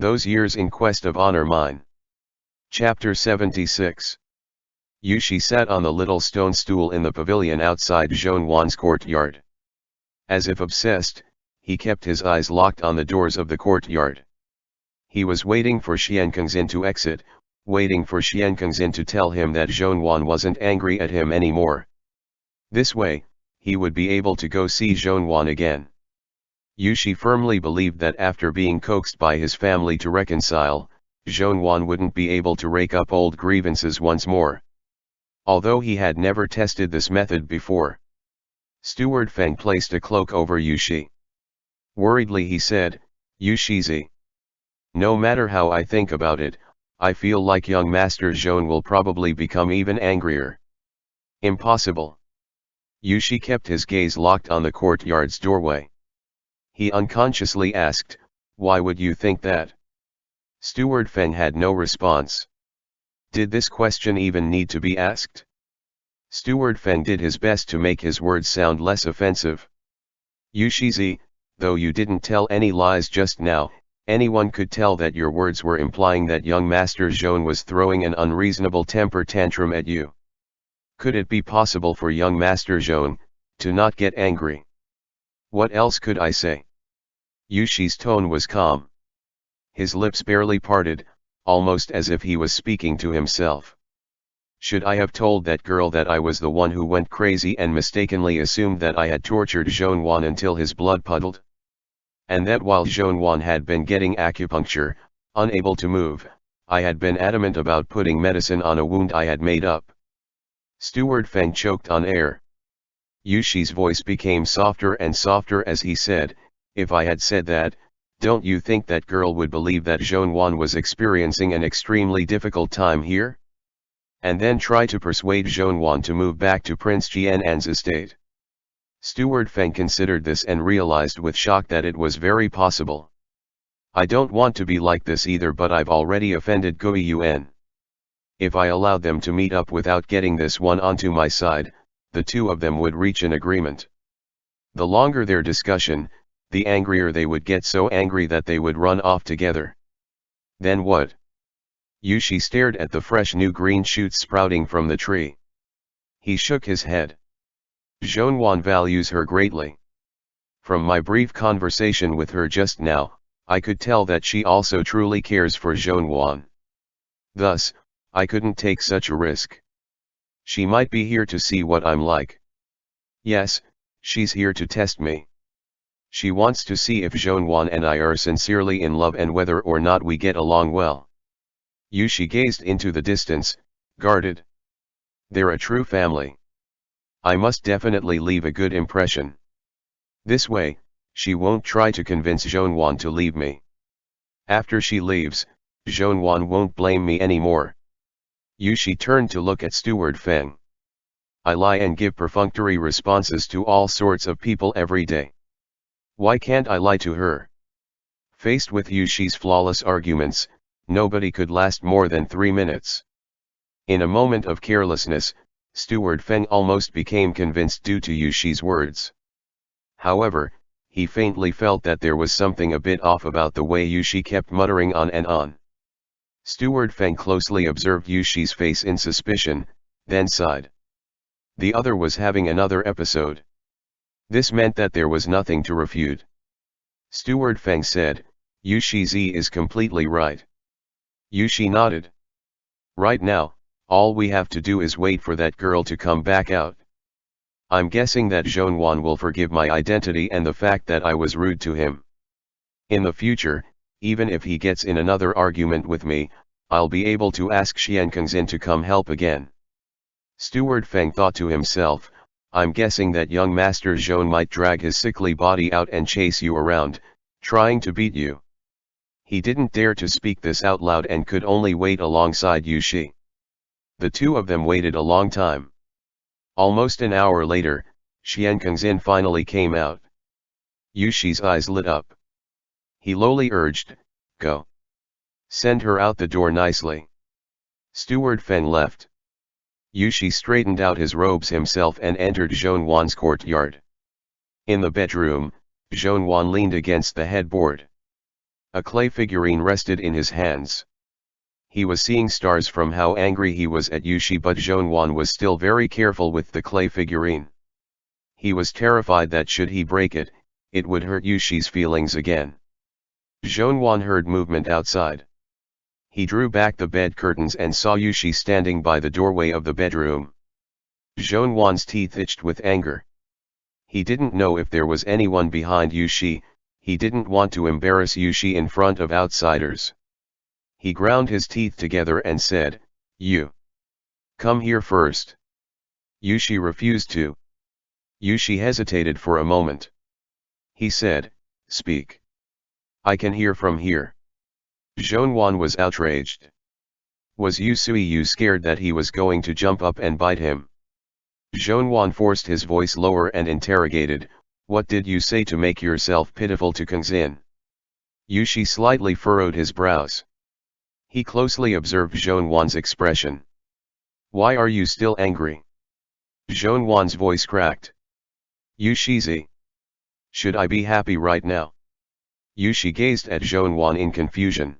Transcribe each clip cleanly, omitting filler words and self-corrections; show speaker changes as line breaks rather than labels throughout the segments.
Those years in quest of honor mine. Chapter 76. Yushi sat on the little stone stool in the pavilion outside Zhonwan's courtyard. As if obsessed, he kept his eyes locked on the doors of the courtyard. He was waiting for Xiankangxin to exit, waiting for Xiankangxin to tell him that Zhonwan wasn't angry at him anymore. This way, he would be able to go see Zhonwan again. Yushi firmly believed that after being coaxed by his family to reconcile, Zhonwan wouldn't be able to rake up old grievances once more. Although he had never tested this method before. Steward Feng placed a cloak over Yushi. Worriedly he said, "Yushizi. No matter how I think about it, I feel like young Master Zhon will probably become even angrier." Impossible. Yushi kept his gaze locked on the courtyard's doorway. He unconsciously asked, "Why would you think that?" Steward Feng had no response. Did this question even need to be asked? Steward Feng did his best to make his words sound less offensive. "Yushizi, though you didn't tell any lies just now, anyone could tell that your words were implying that young Master Zhon was throwing an unreasonable temper tantrum at you. Could it be possible for young Master Zhon to not get angry? What else could I say?" Yushi's tone was calm. His lips barely parted, almost as if he was speaking to himself. "Should I have told that girl that I was the one who went crazy and mistakenly assumed that I had tortured Zhonwan until his blood puddled? And that while Zhonwan had been getting acupuncture, unable to move, I had been adamant about putting medicine on a wound I had made up?" Steward Feng choked on air. Yushi's voice became softer and softer as he said, "If I had said that, don't you think that girl would believe that Zhonwan was experiencing an extremely difficult time here? And then try to persuade Zhonwan to move back to Prince Jianan's estate?" Steward Feng considered this and realized with shock that it was very possible. "I don't want to be like this either, but I've already offended Gui Yuan. If I allowed them to meet up without getting this one onto my side, the two of them would reach an agreement. The longer their discussion, the angrier they would get, so angry that they would run off together. Then what?" Yushi stared at the fresh new green shoots sprouting from the tree. He shook his head. "Zhonwan values her greatly. From my brief conversation with her just now, I could tell that she also truly cares for Zhonwan. Thus, I couldn't take such a risk. She might be here to see what I'm like. Yes, she's here to test me. She wants to see if Zhonwan and I are sincerely in love and whether or not we get along well." Yushi gazed into the distance, guarded. "They're a true family. I must definitely leave a good impression. This way, she won't try to convince Zhonwan to leave me. After she leaves, Zhonwan won't blame me anymore." Yushi turned to look at Steward Feng. "I lie and give perfunctory responses to all sorts of people every day. Why can't I lie to her?" Faced with Yushi's flawless arguments, nobody could last more than 3 minutes. In a moment of carelessness, Steward Feng almost became convinced due to Yushi's words. However, he faintly felt that there was something a bit off about the way Yushi kept muttering on and on. Steward Feng closely observed Yushi's face in suspicion, then sighed. The other was having another episode. This meant that there was nothing to refute. Steward Feng said, "Yushi Z is completely right." Yushi nodded. "Right now, all we have to do is wait for that girl to come back out. I'm guessing that Zhonwan will forgive my identity and the fact that I was rude to him. In the future, even if he gets in another argument with me, I'll be able to ask Xiankangxin to come help again." Steward Feng thought to himself, "I'm guessing that young Master Zhon might drag his sickly body out and chase you around, trying to beat you." He didn't dare to speak this out loud and could only wait alongside Yushi. The two of them waited a long time. Almost an hour later, Xiankangxin finally came out. Yushi's eyes lit up. He lowly urged, "Go. Send her out the door nicely." Steward Feng left. Yushi straightened out his robes himself and entered Zhonwan's courtyard. In the bedroom, Zhonwan leaned against the headboard. A clay figurine rested in his hands. He was seeing stars from how angry he was at Yushi, but Zhonwan was still very careful with the clay figurine. He was terrified that should he break it, it would hurt Yushi's feelings again. Zhonwan heard movement outside. He drew back the bed curtains and saw Yushi standing by the doorway of the bedroom. Zhonwan's teeth itched with anger. He didn't know if there was anyone behind Yushi. He didn't want to embarrass Yushi in front of outsiders. He ground his teeth together and said, "You. Come here first." Yushi refused to. Yushi hesitated for a moment. He said, "Speak. I can hear from here." Zhonwan was outraged. Was Yusui scared that he was going to jump up and bite him? Zhonwan forced his voice lower and interrogated, "What did you say to make yourself pitiful to Kangxin?" Yushi slightly furrowed his brows. He closely observed Zhonwan's expression. "Why are you still angry?" Zhonwan's voice cracked. "Yushizi. Should I be happy right now?" Yushi gazed at Zhonwan in confusion.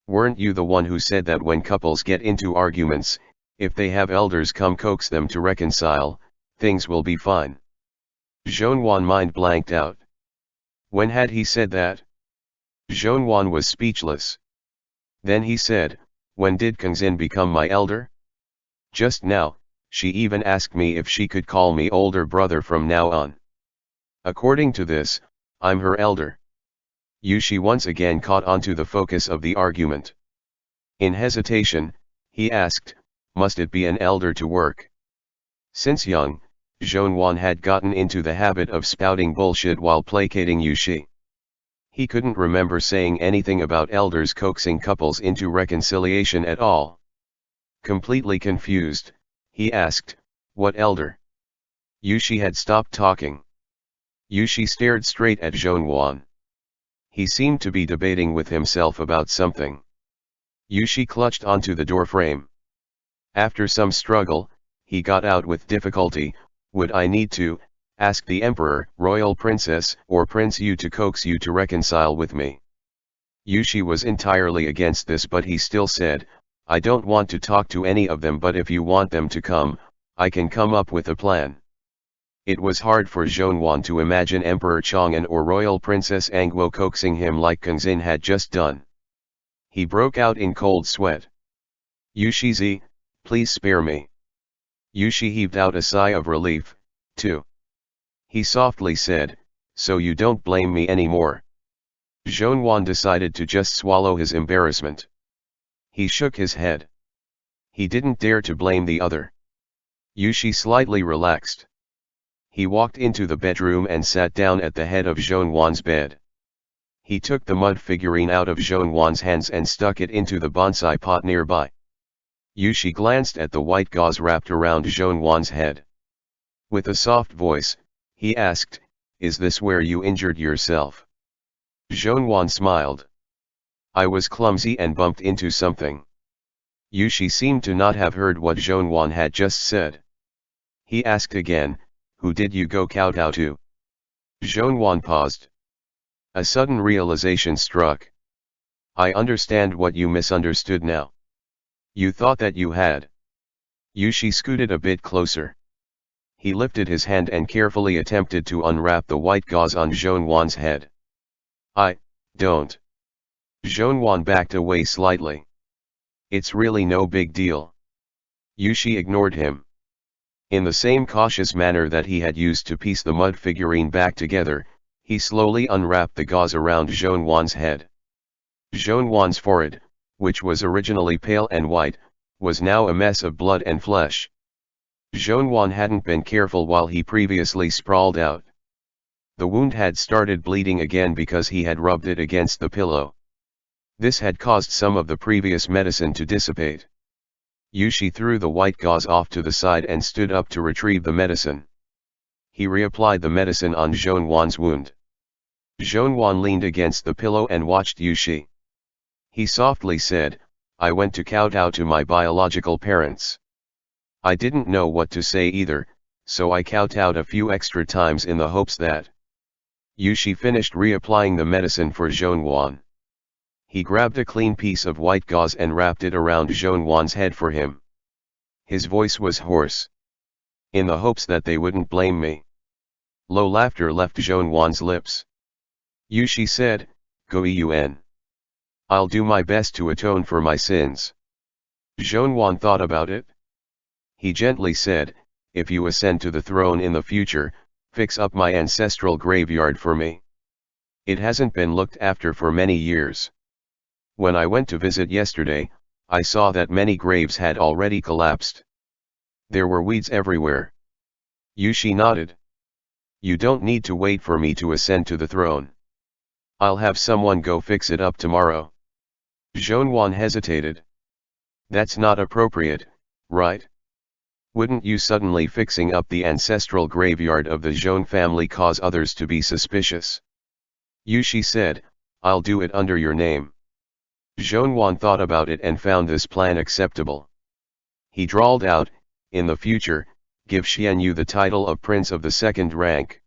"Weren't you the one who said that when couples get into arguments, if they have elders come coax them to reconcile, things will be fine?" Zhonwan mind blanked out. When had he said that? Zhonwan was speechless. Then he said, "When did Kangxin become my elder? Just now, she even asked me if she could call me older brother from now on. According to this, I'm her elder." Yushi once again caught onto the focus of the argument. In hesitation, he asked, "Must it be an elder to work?" Since young, Zhonwan had gotten into the habit of spouting bullshit while placating Yushi. He couldn't remember saying anything about elders coaxing couples into reconciliation at all. Completely confused, he asked, "What elder?" Yushi had stopped talking. Yushi stared straight at Zhonwan. He seemed to be debating with himself about something. Yushi clutched onto the doorframe. After some struggle, he got out with difficulty, "Would I need to ask the Emperor, Royal Princess, or Prince Yu to coax you to reconcile with me?" Yushi was entirely against this, but he still said, "I don't want to talk to any of them, but if you want them to come, I can come up with a plan." It was hard for Zhonwan to imagine Emperor Chang'an or Royal Princess Angguo coaxing him like Kangxin had just done. He broke out in cold sweat. "Yushizi, please spare me." Yushi heaved out a sigh of relief, too. He softly said, "So you don't blame me anymore?" Zhonwan decided to just swallow his embarrassment. He shook his head. He didn't dare to blame the other. Yushi slightly relaxed. He walked into the bedroom and sat down at the head of Zhonwan's bed. He took the mud figurine out of Zhonwan's hands and stuck it into the bonsai pot nearby. Yushi glanced at the white gauze wrapped around Zhonwan's head. With a soft voice, he asked, "Is this where you injured yourself?" Zhonwan smiled. "I was clumsy and bumped into something." Yushi seemed to not have heard what Zhonwan had just said. He asked again, "Who did you go kowtow to?" Zhonwan paused. A sudden realization struck. "I understand what you misunderstood now. You thought that you had." Yushi scooted a bit closer. He lifted his hand and carefully attempted to unwrap the white gauze on Zhonwan's head. "I don't." Zhonwan backed away slightly. "It's really no big deal." Yushi ignored him. In the same cautious manner that he had used to piece the mud figurine back together, he slowly unwrapped the gauze around Zhonwan's head. Zhonwan's forehead, which was originally pale and white, was now a mess of blood and flesh. Zhonwan hadn't been careful while he previously sprawled out. The wound had started bleeding again because he had rubbed it against the pillow. This had caused some of the previous medicine to dissipate. Yushi threw the white gauze off to the side and stood up to retrieve the medicine. He reapplied the medicine on Zhonwan's wound. Zhonwan leaned against the pillow and watched Yushi. He softly said, "I went to kowtow to my biological parents. I didn't know what to say either, so I kowtowed a few extra times in the hopes that..." Yushi finished reapplying the medicine for Zhonwan. He grabbed a clean piece of white gauze and wrapped it around Zhonwan's head for him. His voice was hoarse. In the hopes that they wouldn't blame me. Low laughter left Zhonwan's lips. Yushi said, "Go Yun. I'll do my best to atone for my sins." Zhonwan thought about it. He gently said, "If you ascend to the throne in the future, fix up my ancestral graveyard for me. It hasn't been looked after for many years. When I went to visit yesterday, I saw that many graves had already collapsed. There were weeds everywhere." Yushi nodded. "You don't need to wait for me to ascend to the throne. I'll have someone go fix it up tomorrow." Zhonwan hesitated. "That's not appropriate, right? Wouldn't you suddenly fixing up the ancestral graveyard of the Zhon family cause others to be suspicious?" Yushi said, "I'll do it under your name." Zhonwan thought about it and found this plan acceptable. He drawled out, "In the future, give Xianyu the title of Prince of the Second Rank.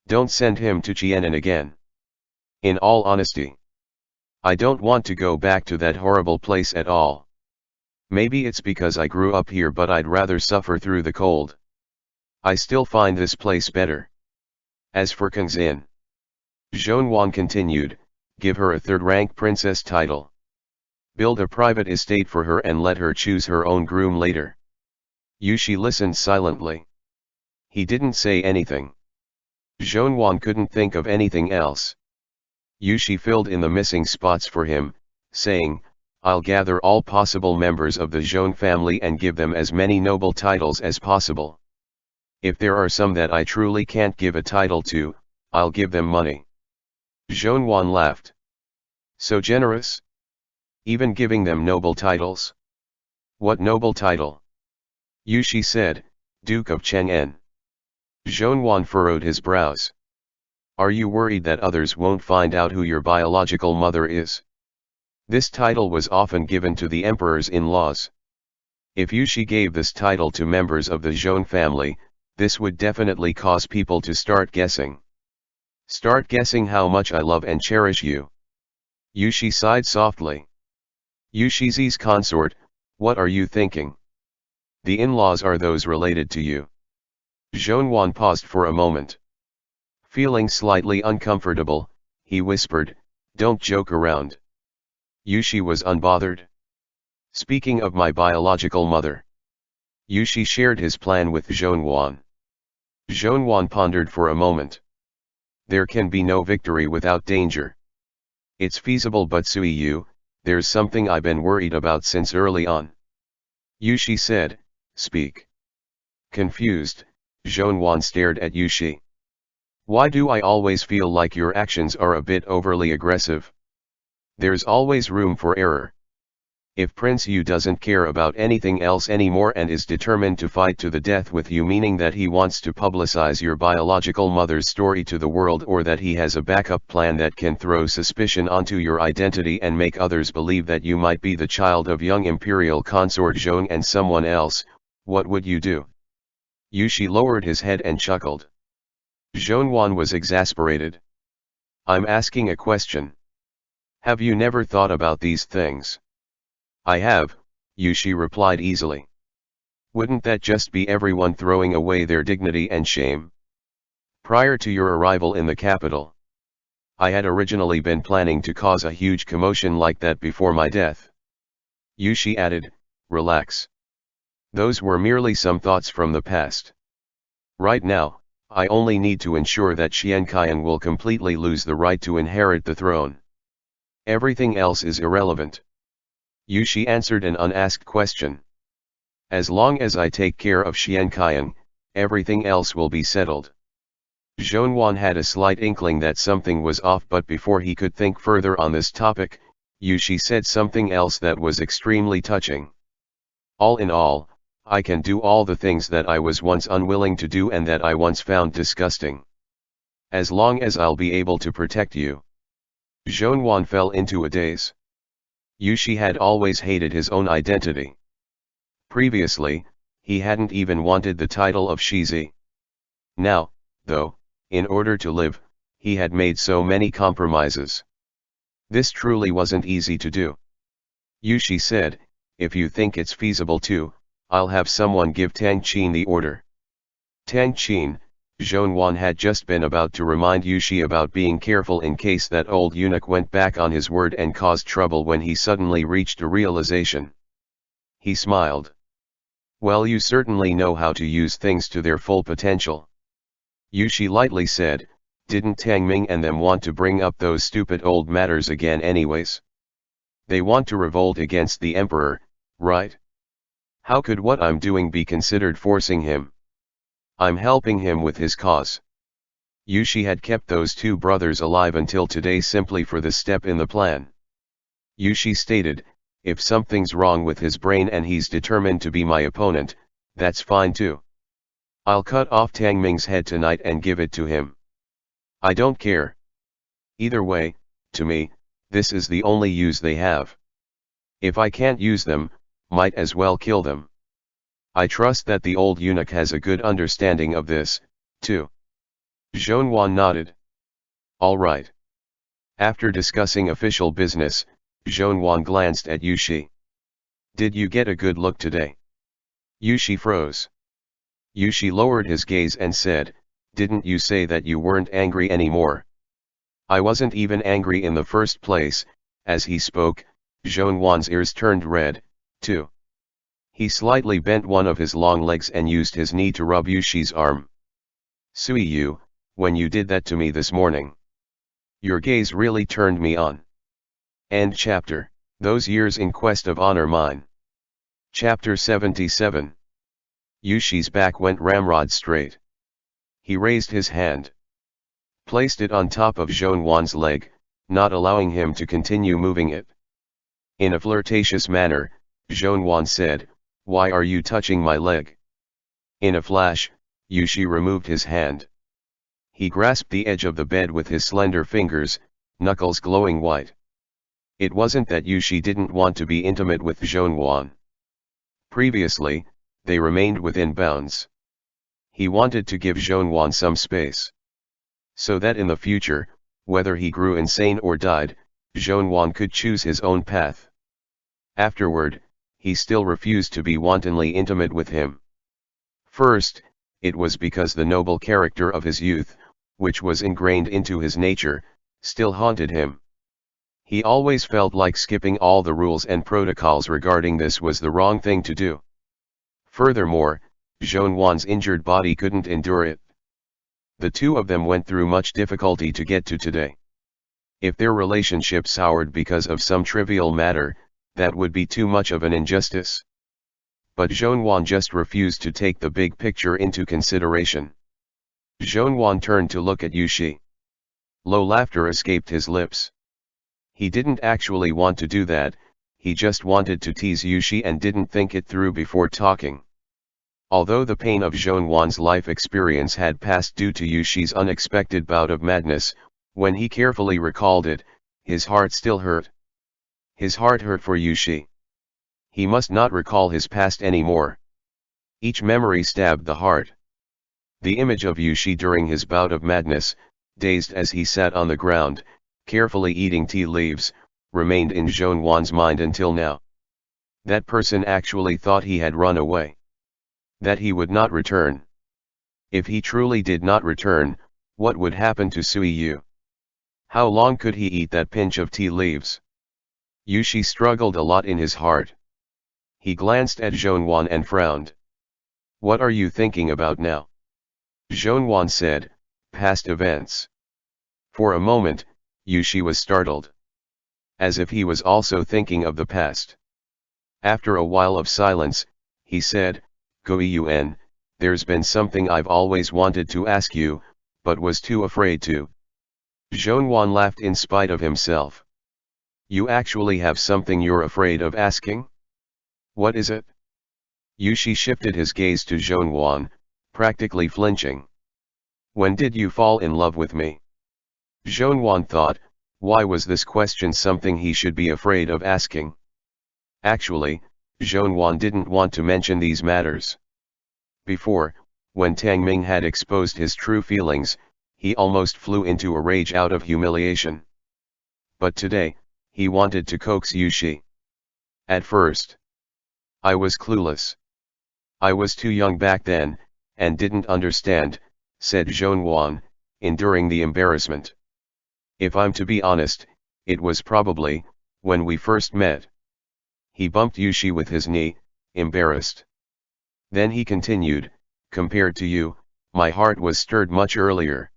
Don't send him to Qianan again. In all honesty, I don't want to go back to that horrible place at all. Maybe it's because I grew up here, but I'd rather suffer through the cold. I still find this place better. As for Kangxin," Zhonwan continued, "give her a third-rank princess title. Build a private estate for her and let her choose her own groom later." Yushi listened silently. He didn't say anything. Zhonwan couldn't think of anything else. Yushi filled in the missing spots for him, saying, "I'll gather all possible members of the Zhon family and give them as many noble titles as possible. If there are some that I truly can't give a title to, I'll give them money." Zhonwan laughed. "So generous? Even giving them noble titles? What noble title?" Yushi said, "Duke of Chang'an." Zhonwan furrowed his brows. "Are you worried that others won't find out who your biological mother is?" This title was often given to the emperor's in-laws. If Yushi gave this title to members of the Zhon family, this would definitely cause people to start guessing. "Start guessing how much I love and cherish you." Yushi sighed softly. "Yushi's consort, what are you thinking? The in-laws are those related to you." Zhonwan paused for a moment. Feeling slightly uncomfortable, he whispered, "Don't joke around." Yushi was unbothered. "Speaking of my biological mother." Yushi shared his plan with Zhonwan. Zhonwan pondered for a moment. "There can be no victory without danger. It's feasible, but Suiyu, there's something I've been worried about since early on." Yushi said, "Speak." Confused, Zhonwan stared at Yushi. "Why do I always feel like your actions are a bit overly aggressive? There's always room for error. If Prince Yu doesn't care about anything else anymore and is determined to fight to the death with you, meaning that he wants to publicize your biological mother's story to the world, or that he has a backup plan that can throw suspicion onto your identity and make others believe that you might be the child of young imperial consort Zhong and someone else, what would you do?" Yushi lowered his head and chuckled. Zhonwan was exasperated. "I'm asking a question. Have you never thought about these things?" "I have," Yushi replied easily. "Wouldn't that just be everyone throwing away their dignity and shame?" "Prior to your arrival in the capital, I had originally been planning to cause a huge commotion like that before my death." Yushi added, "Relax. Those were merely some thoughts from the past. Right now, I only need to ensure that Xianqian will completely lose the right to inherit the throne. Everything else is irrelevant." Yushi answered an unasked question. "As long as I take care of Xianqian, everything else will be settled." Zhonwan had a slight inkling that something was off, but before he could think further on this topic, Yushi said something else that was extremely touching. "All in all, I can do all the things that I was once unwilling to do and that I once found disgusting. As long as I'll be able to protect you." Zhonwan fell into a daze. Yushi had always hated his own identity. Previously, he hadn't even wanted the title of Shizi. Now, though, in order to live, he had made so many compromises. This truly wasn't easy to do. Yushi said, if you think it's feasible to, I'll have someone give Tang Qin the order. Tang Qin, Zhonwan had just been about to remind Yushi about being careful in case that old eunuch went back on his word and caused trouble when he suddenly reached a realization. He smiled. Well, you certainly know how to use things to their full potential. Yushi lightly said, didn't Tang Ming and them want to bring up those stupid old matters again anyways? They want to revolt against the emperor, right? How could what I'm doing be considered forcing him? I'm helping him with his cause. Yushi had kept those two brothers alive until today simply for this step in the plan. Yushi stated, if something's wrong with his brain and he's determined to be my opponent, that's fine too. I'll cut off Tang Ming's head tonight and give it to him. I don't care. Either way, to me, this is the only use they have. If I can't use them, might as well kill them. I trust that the old eunuch has a good understanding of this, too. Zhonwan nodded. All right. After discussing official business, Zhonwan glanced at Yushi. Did you get a good look today? Yushi froze. Yushi lowered his gaze and said, didn't you say that you weren't angry anymore? I wasn't even angry in the first place. As he spoke, Zhonwan's ears turned red, too. He slightly bent one of his long legs and used his knee to rub Yushi's arm. Suiyu, when you did that to me this morning, your gaze really turned me on. End chapter. Those years in quest of honor mine. Chapter 77. Yushi's back went ramrod straight. He raised his hand, placed it on top of Zhonwan's leg, not allowing him to continue moving it. In a flirtatious manner, Zhonwan said, why are you touching my leg? In a flash, Yushi removed his hand. He grasped the edge of the bed with his slender fingers, knuckles glowing white. It wasn't that Yushi didn't want to be intimate with Zhonwan. Previously, they remained within bounds. He wanted to give Zhonwan some space, so that in the future, whether he grew insane or died, Zhonwan could choose his own path. Afterward, he still refused to be wantonly intimate with him. First, it was because the noble character of his youth, which was ingrained into his nature, still haunted him. He always felt like skipping all the rules and protocols regarding this was the wrong thing to do. Furthermore, Zhonwan's injured body couldn't endure it. The two of them went through much difficulty to get to today. If their relationship soured because of some trivial matter, that would be too much of an injustice. But Zhonwan just refused to take the big picture into consideration. Zhonwan turned to look at Yushi. Low laughter escaped his lips. He didn't actually want to do that, he just wanted to tease Yushi and didn't think it through before talking. Although the pain of Zhonwan's life experience had passed due to Yushi's unexpected bout of madness, when he carefully recalled it, his heart still hurt. His heart hurt for Yushi. He must not recall his past anymore. Each memory stabbed the heart. The image of Yushi during his bout of madness, dazed as he sat on the ground, carefully eating tea leaves, remained in Zhonwan's mind until now. That person actually thought he had run away. That he would not return. If he truly did not return, what would happen to Suiyu? How long could he eat that pinch of tea leaves? Yushi struggled a lot in his heart. He glanced at Zhonwan and frowned. What are you thinking about now? Zhonwan said, past events. For a moment, Yushi was startled. As if he was also thinking of the past. After a while of silence, he said, Goyun, there's been something I've always wanted to ask you, but was too afraid to. Zhonwan laughed in spite of himself. You actually have something you're afraid of asking? What is it? Yushi shifted his gaze to Zhonwan, practically flinching. When did you fall in love with me? Zhonwan thought, why was this question something he should be afraid of asking? Actually, Zhonwan didn't want to mention these matters. Before, when Tang Ming had exposed his true feelings, he almost flew into a rage out of humiliation. But today, he wanted to coax Yushi. At first, I was clueless. I was too young back then, and didn't understand, said Zhongyuan, enduring the embarrassment. If I'm to be honest, it was probably, when we first met. He bumped Yushi with his knee, embarrassed. Then he continued, compared to you, my heart was stirred much earlier.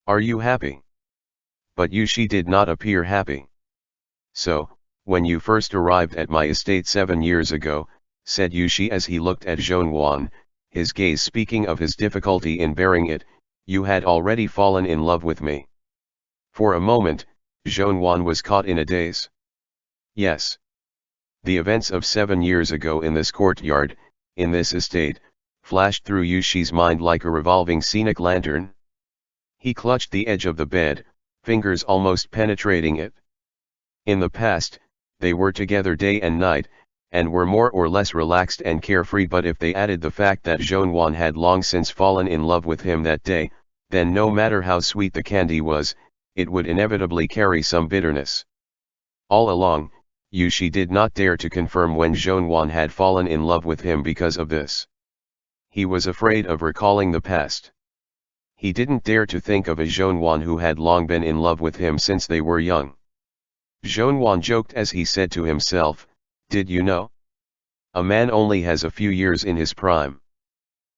Are you happy? But Yushi did not appear happy. So, when you first arrived at my estate 7 years ago, said Yushi as he looked at Zhongyuan, his gaze speaking of his difficulty in bearing it, you had already fallen in love with me. For a moment, Zhongyuan was caught in a daze. Yes. The events of 7 years ago in this courtyard, in this estate, flashed through Yushi's mind like a revolving scenic lantern. He clutched the edge of the bed, fingers almost penetrating it. In the past, they were together day and night, and were more or less relaxed and carefree, but if they added the fact that Zhongyuan had long since fallen in love with him that day, then no matter how sweet the candy was, it would inevitably carry some bitterness. All along, Yushi did not dare to confirm when Zhongyuan had fallen in love with him because of this. He was afraid of recalling the past. He didn't dare to think of a Zhongyuan who had long been in love with him since they were young. Zhongyuan joked as he said to himself, did you know? A man only has a few years in his prime.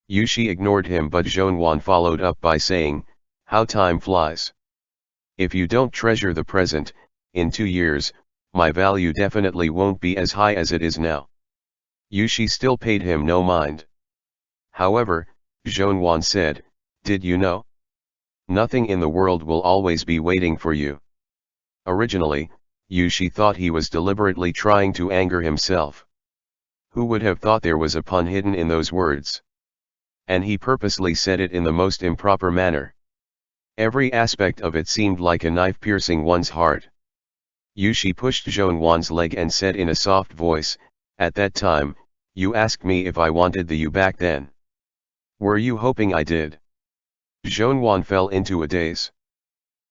Yushi ignored him, but Zhongyuan followed up by saying, how time flies. If you don't treasure the present, in 2 years, my value definitely won't be as high as it is now. Yushi still paid him no mind. However, Zhongyuan said, did you know? Nothing in the world will always be waiting for you. Originally, Yushi thought he was deliberately trying to anger himself. Who would have thought there was a pun hidden in those words? And he purposely said it in the most improper manner. Every aspect of it seemed like a knife piercing one's heart. Yushi pushed Zhongyuan's leg and said in a soft voice, at that time, you asked me if I wanted the you back then. Were you hoping I did? Zhongyuan fell into a daze.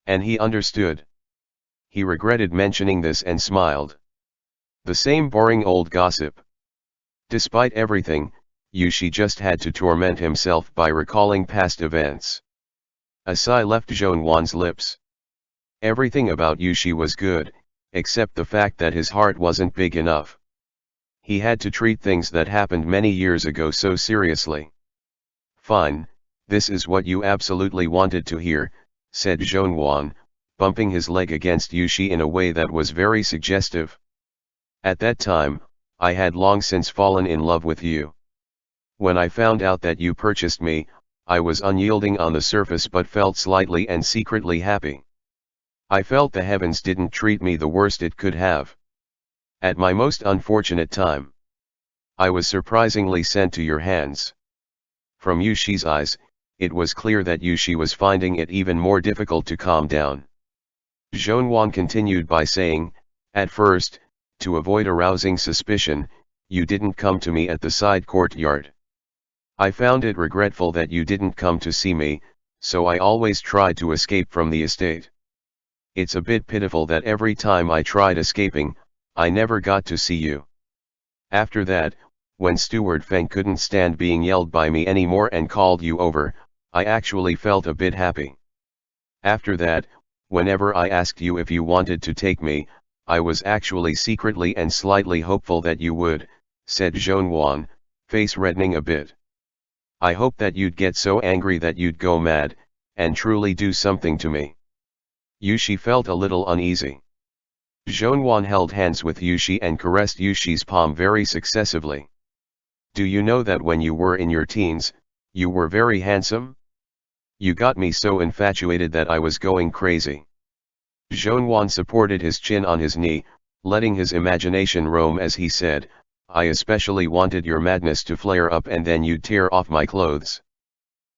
And he understood. He regretted mentioning this and smiled. The same boring old gossip. Despite everything, Yushi just had to torment himself by recalling past events. A sigh left Zhongyuan's lips. Everything about Yushi was good, except the fact that his heart wasn't big enough. He had to treat things that happened many years ago so seriously. Fine, this is what you absolutely wanted to hear, said Zhongyuan, bumping his leg against Yushi in a way that was very suggestive. At that time, I had long since fallen in love with you. When I found out that you purchased me, I was unyielding on the surface but felt slightly and secretly happy. I felt the heavens didn't treat me the worst it could have. At my most unfortunate time, I was surprisingly sent to your hands. From Yushi's eyes, it was clear that Yushi was finding it even more difficult to calm down. Zhongyuan continued by saying, at first, to avoid arousing suspicion, you didn't come to me at the side courtyard. I found it regretful that you didn't come to see me, so I always tried to escape from the estate. It's a bit pitiful that every time I tried escaping, I never got to see you. After that, when Steward Feng couldn't stand being yelled by me anymore and called you over, I actually felt a bit happy. After that, whenever I asked you if you wanted to take me, I was actually secretly and slightly hopeful that you would, said Zhongyuan, face reddening a bit. I hoped that you'd get so angry that you'd go mad, and truly do something to me. Yushi felt a little uneasy. Zhongyuan held hands with Yushi and caressed Yushi's palm very successively. Do you know that when you were in your teens, you were very handsome? You got me so infatuated that I was going crazy. Zhongyuan supported his chin on his knee, letting his imagination roam as he said, I especially wanted your madness to flare up and then you'd tear off my clothes.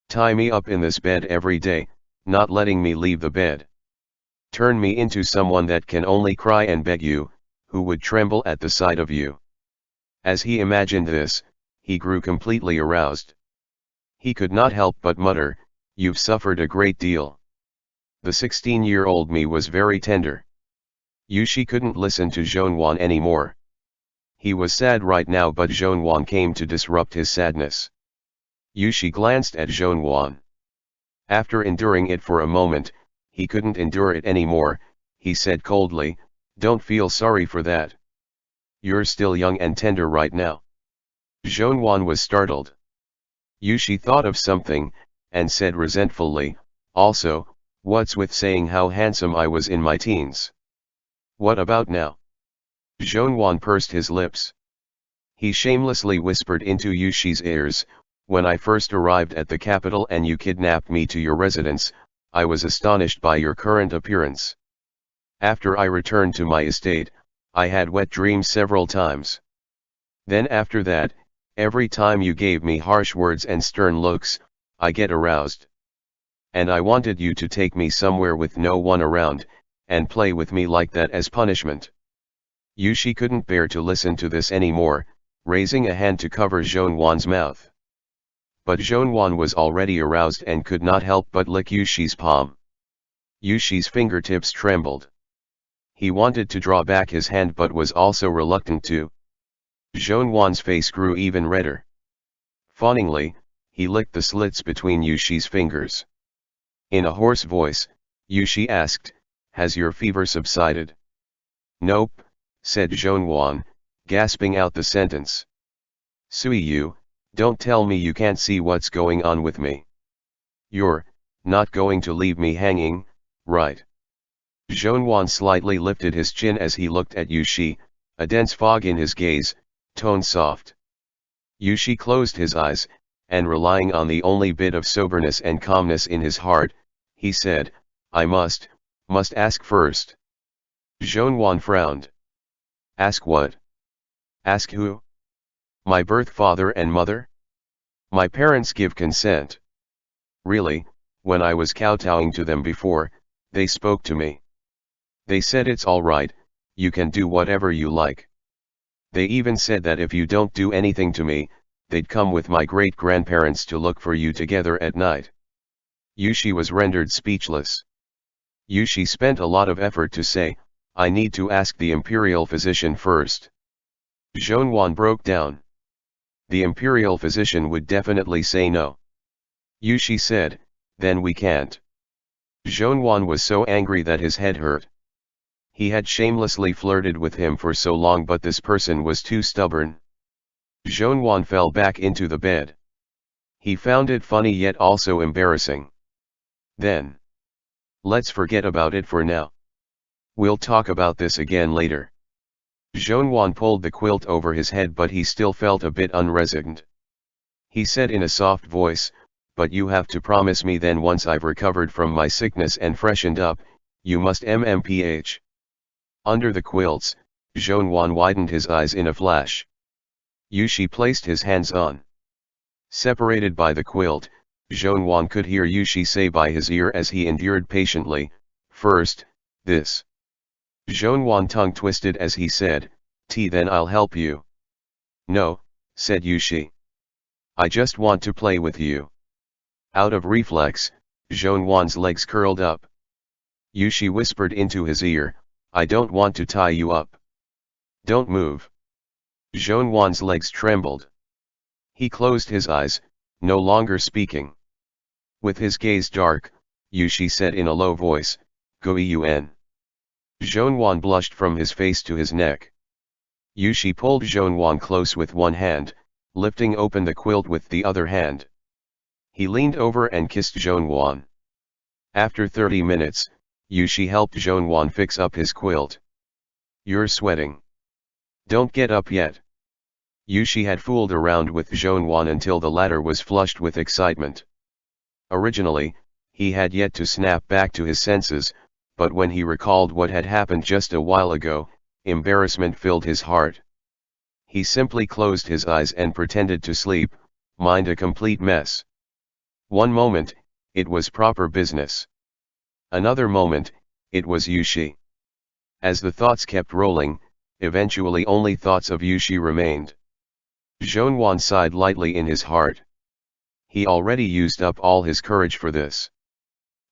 Tie me up in this bed every day, not letting me leave the bed. Turn me into someone that can only cry and beg you, who would tremble at the sight of you. As he imagined this, he grew completely aroused. He could not help but mutter, you've suffered a great deal. The 16-year-old me was very tender. Yushi couldn't listen to Zhonwan anymore. He was sad right now, but Zhonwan came to disrupt his sadness. Yushi glanced at Zhonwan. After enduring it for a moment, he couldn't endure it anymore. He said coldly, "Don't feel sorry for that. You're still young and tender right now." Zhonwan was startled. Yushi thought of something, and said resentfully, "Also, what's with saying how handsome I was in my teens? What about now?" Zhonwan pursed his lips. He shamelessly whispered into Yushi's ears, "When I first arrived at the capital and you kidnapped me to your residence, I was astonished by your current appearance. After I returned to my estate, I had wet dreams several times. Then after that, every time you gave me harsh words and stern looks, I get aroused. And I wanted you to take me somewhere with no one around, and play with me like that as punishment." Yushi couldn't bear to listen to this anymore, raising a hand to cover Zhonwan's mouth. But Zhonwan was already aroused and could not help but lick Yushi's palm. Yushi's fingertips trembled. He wanted to draw back his hand but was also reluctant to. Zhonwan's face grew even redder. Fawningly, he licked the slits between Yushi's fingers. In a hoarse voice, Yushi asked, "Has your fever subsided?" "Nope," said Zhonwan, gasping out the sentence. "Suiyu, don't tell me you can't see what's going on with me. You're not going to leave me hanging, right?" Zhonwan slightly lifted his chin as he looked at Yushi, a dense fog in his gaze, tone soft. Yushi closed his eyes, and relying on the only bit of soberness and calmness in his heart, he said, "I must ask first." Zhonwan frowned. "Ask what?" "Ask who?" "My birth father and mother? My parents give consent. Really, when I was kowtowing to them before, they spoke to me. They said it's all right, you can do whatever you like. They even said that if you don't do anything to me, they'd come with my great-grandparents to look for you together at night." Yushi was rendered speechless. Yushi spent a lot of effort to say, "I need to ask the imperial physician first." Zhonwan broke down. The imperial physician would definitely say no. Yushi said, "Then we can't." Zhonwan was so angry that his head hurt. He had shamelessly flirted with him for so long, but this person was too stubborn. Zhonwan fell back into the bed. He found it funny yet also embarrassing. "Then, let's forget about it for now. We'll talk about this again later." Zhonwan pulled the quilt over his head, but he still felt a bit unresigned. He said in a soft voice, "But you have to promise me then once I've recovered from my sickness and freshened up, you must MMPH. Under the quilts, Zhonwan widened his eyes in a flash. Yushi placed his hands on. Separated by the quilt, Zhonwan could hear Yushi say by his ear as he endured patiently, "First, this." Zhonwan tongue twisted as he said, Then I'll help you." "No," said Yushi. "I just want to play with you." Out of reflex, Zhonwan's legs curled up. Yushi whispered into his ear, "I don't want to tie you up. Don't move." Zhonwan's legs trembled. He closed his eyes, no longer speaking. With his gaze dark, Yushi said in a low voice, "Goyun." Zhonwan blushed from his face to his neck. Yushi pulled Zhonwan close with one hand, lifting open the quilt with the other hand. He leaned over and kissed Zhonwan. After 30 minutes, Yushi helped Zhonwan fix up his quilt. "You're sweating. Don't get up yet." Yushi had fooled around with Zhonwan until the latter was flushed with excitement. Originally, he had yet to snap back to his senses, but when he recalled what had happened just a while ago, embarrassment filled his heart. He simply closed his eyes and pretended to sleep, mind a complete mess. One moment, it was proper business. Another moment, it was Yushi. As the thoughts kept rolling, eventually only thoughts of Yushi remained. Zhonwan sighed lightly in his heart. He already used up all his courage for this.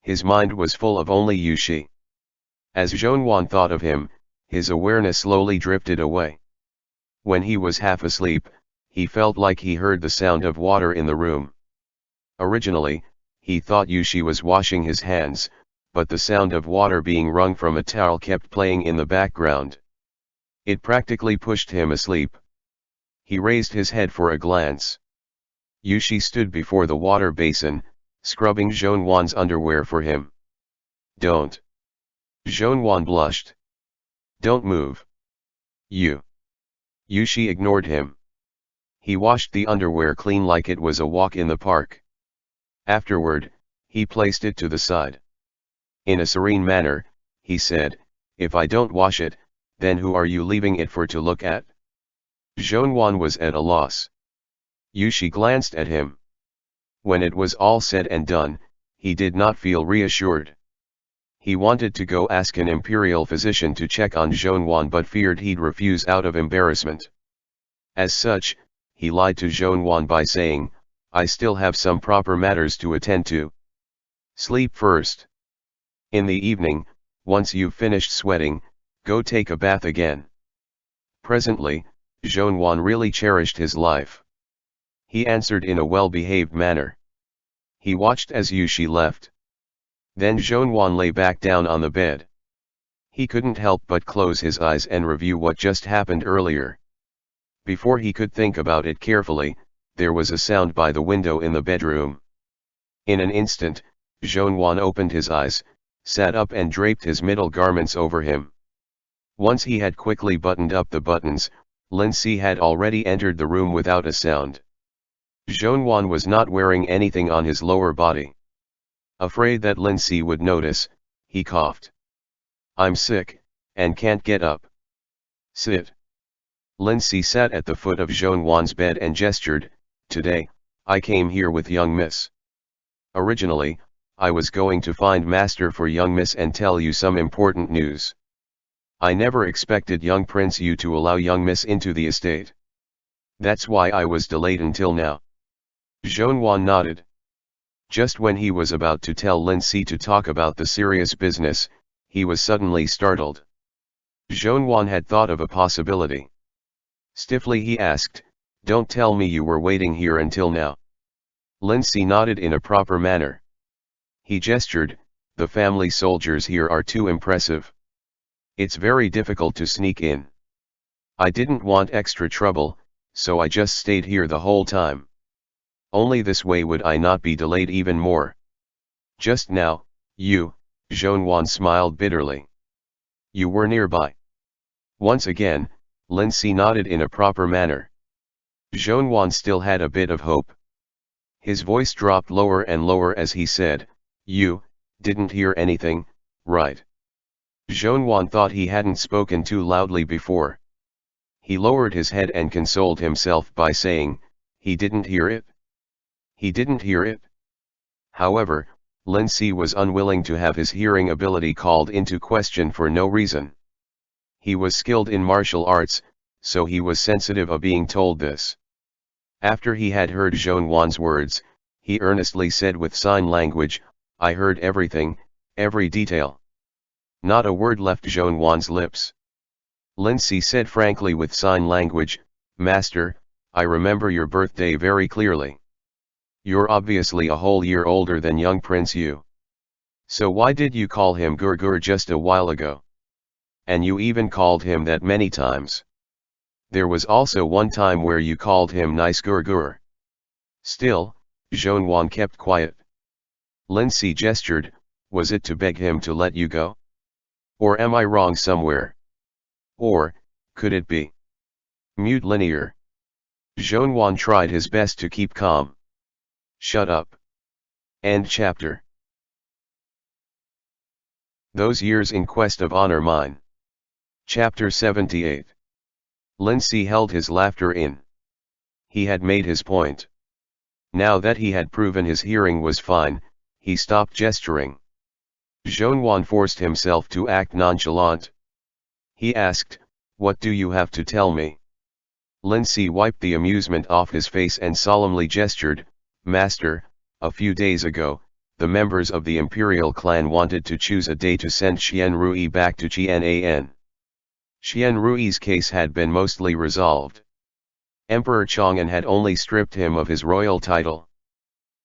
His mind was full of only Yushi. As Zhonwan thought of him, his awareness slowly drifted away. When he was half asleep, he felt like he heard the sound of water in the room. Originally, he thought Yushi was washing his hands, but the sound of water being wrung from a towel kept playing in the background. It practically pushed him asleep. He raised his head for a glance. Yushi stood before the water basin, scrubbing Zhonwan's underwear for him. "Don't." Zhonwan blushed. "Don't move. Yushi ignored him. He washed the underwear clean like it was a walk in the park. Afterward, he placed it to the side. In a serene manner, he said, "If I don't wash it, then who are you leaving it for to look at?" Zhonwan was at a loss. Yushi glanced at him. When it was all said and done, he did not feel reassured. He wanted to go ask an imperial physician to check on Zhonwan but feared he'd refuse out of embarrassment. As such, he lied to Zhonwan by saying, "I still have some proper matters to attend to. Sleep first. In the evening, once you've finished sweating, go take a bath again." Presently, Zhonwan really cherished his life. He answered in a well-behaved manner. He watched as Yushi left. Then Zhonwan lay back down on the bed. He couldn't help but close his eyes and review what just happened earlier. Before he could think about it carefully, there was a sound by the window in the bedroom. In an instant, Zhonwan opened his eyes, sat up and draped his middle garments over him. Once he had quickly buttoned up the buttons, Lindsay had already entered the room without a sound. Zhonwan was not wearing anything on his lower body. Afraid that Lindsay would notice, he coughed. "I'm sick, and can't get up." "Sit." Lindsay sat at the foot of Zhonwan's bed and gestured, "Today, I came here with young miss. Originally, I was going to find master for young miss and tell you some important news. I never expected young prince you to allow young miss into the estate. That's why I was delayed until now." Zhonwan nodded. Just when he was about to tell Lindsay to talk about the serious business, he was suddenly startled. Zhonwan had thought of a possibility. Stiffly he asked, "Don't tell me you were waiting here until now." Lindsay nodded in a proper manner. He gestured, "The family soldiers here are too impressive. It's very difficult to sneak in. I didn't want extra trouble, so I just stayed here the whole time. Only this way would I not be delayed even more. Just now, Zhonwan smiled bitterly. "You were nearby." Once again, Lindsay nodded in a proper manner. Zhonwan still had a bit of hope. His voice dropped lower and lower as he said, "You didn't hear anything, right?" Zhonwan thought he hadn't spoken too loudly before. He lowered his head and consoled himself by saying, "He didn't hear it. He didn't hear it." However, Lindsay was unwilling to have his hearing ability called into question for no reason. He was skilled in martial arts, so he was sensitive of being told this. After he had heard Zhonwan's words, he earnestly said with sign language, "I heard everything, every detail." Not a word left Zhonwan's lips. Lindsay said frankly with sign language, "Master, I remember your birthday very clearly. You're obviously a whole year older than young Prince Yu. So why did you call him Gurgur just a while ago? And you even called him that many times. There was also one time where you called him nice Gurgur." Still, Zhonwan kept quiet. Lindsay gestured, "Was it to beg him to let you go? Or am I wrong somewhere? Or, could it be mute linear?" Zhonwan tried his best to keep calm. "Shut up." End chapter. Those Years in Quest of Honor Mine. Chapter 78. Lindsay held his laughter in. He had made his point. Now that he had proven his hearing was fine, he stopped gesturing. Zhonwan forced himself to act nonchalant. He asked, "What do you have to tell me?" Lindsay wiped the amusement off his face and solemnly gestured, "Master, a few days ago, the members of the imperial clan wanted to choose a day to send Xian Rui back to Qianan. Xian Rui's case had been mostly resolved. Emperor Chang'an had only stripped him of his royal title.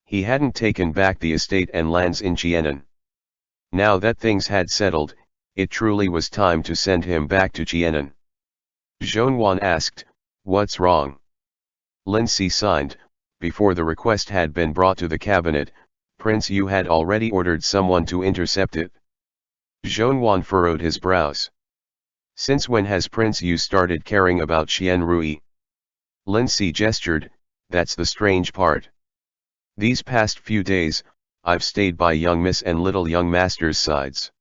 He hadn't taken back the estate and lands in Jianan. Now that things had settled, it truly was time to send him back to Jianan. Zhongyuan asked, "What's wrong?" Lin Si signed. Before the request had been brought to the cabinet, Prince Yu had already ordered someone to intercept it. Zhongyuan furrowed his brows. Since when has Prince Yu started caring about Xian Rui? Lin Si gestured, "That's the strange part. These past few days, I've stayed by young miss and little young master's sides.